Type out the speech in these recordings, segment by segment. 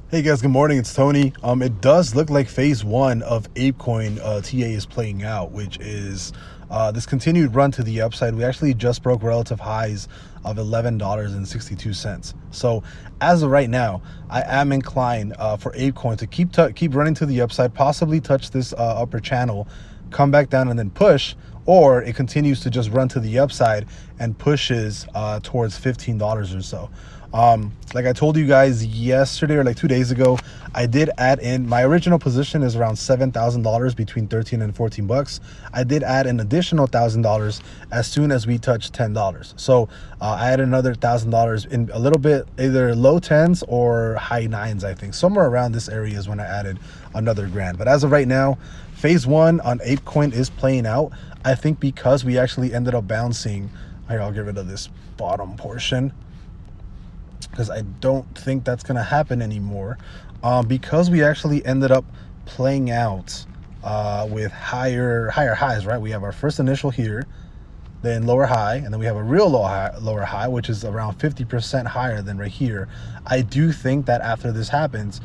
Hey guys, good morning. It's Tony. It does look like phase one of APECOIN TA is playing out, which is this continued run to the upside. We actually just broke relative highs of $11.62. So as of right now, I am inclined for APECOIN to keep running to the upside, possibly touch this upper channel, come back down and then push, or it continues to just run to the upside and pushes towards $15 or so. Like I told you guys yesterday or like 2 days ago, I did add in, my original position is around $7,000 between 13 and 14 bucks. I did add an additional $1,000 as soon as we touched $10. So I added another $1,000 in a little bit, either low tens or high nines. I think somewhere around this area is when I added another grand. But as of right now, phase one on APECOIN is playing out. I think because we actually ended up bouncing. Here, I'll get rid of this bottom portion, because I don't think that's going to happen anymore, because we actually ended up playing out with higher highs, right? We have our first initial here, then lower high, and then we have a real lower high, which is around 50% higher than right here. I do think that after this happens,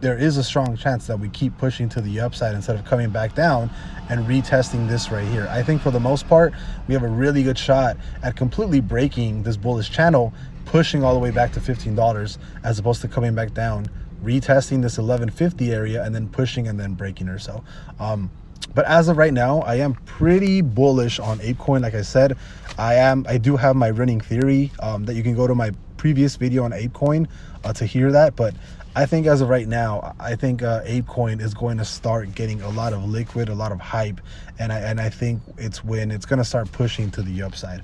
there is a strong chance that we keep pushing to the upside instead of coming back down and retesting this right here. I think for the most part, we have a really good shot at completely breaking this bullish channel, pushing all the way back to $15 as opposed to coming back down, retesting this 1150 area and then pushing and then breaking or so. But as of right now, I am pretty bullish on APECOIN. Like I said, I do have my running theory that you can go to my previous video on APECOIN to hear that. But I think as of right now, I think APECOIN is going to start getting a lot of liquid, a lot of hype, and I think it's when it's going to start pushing to the upside.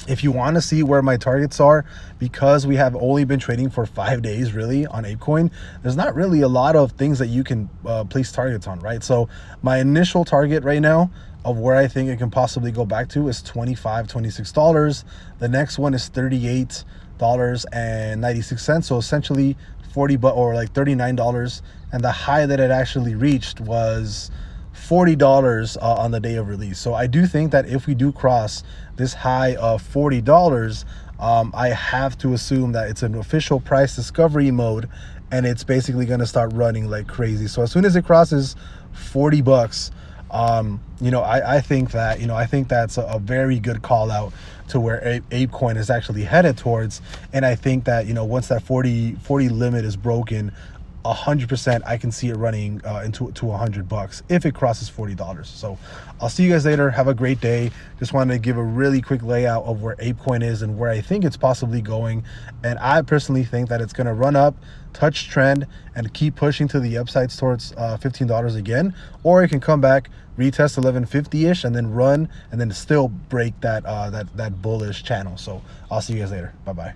If you want to see where my targets are, because we have only been trading for 5 days really on APECOIN, there's not really a lot of things that you can place targets on, right? So my initial target right now of where I think it can possibly go back to is $26. The next one is $38.96. So essentially 40 or like $39. And the high that it actually reached was $40 on the day of release. So I do think that if we do cross this high of $40, I have to assume that it's an official price discovery mode, and it's basically going to start running like crazy. So as soon as it crosses 40 bucks, I think that's a very good call out to where APECOIN is actually headed towards. And I think that, once that 40 limit is broken, 100% I can see it running into $100 if it crosses $40. So I'll see you guys later. Have a great day. Just wanted to give a really quick layout of where APECOIN is and where I think it's possibly going. And I personally think that it's going to run up, touch trend, and keep pushing to the upsides towards $15 again, or it can come back, retest 1150-ish, and then run and then still break that bullish channel. So I'll see you guys later. Bye bye.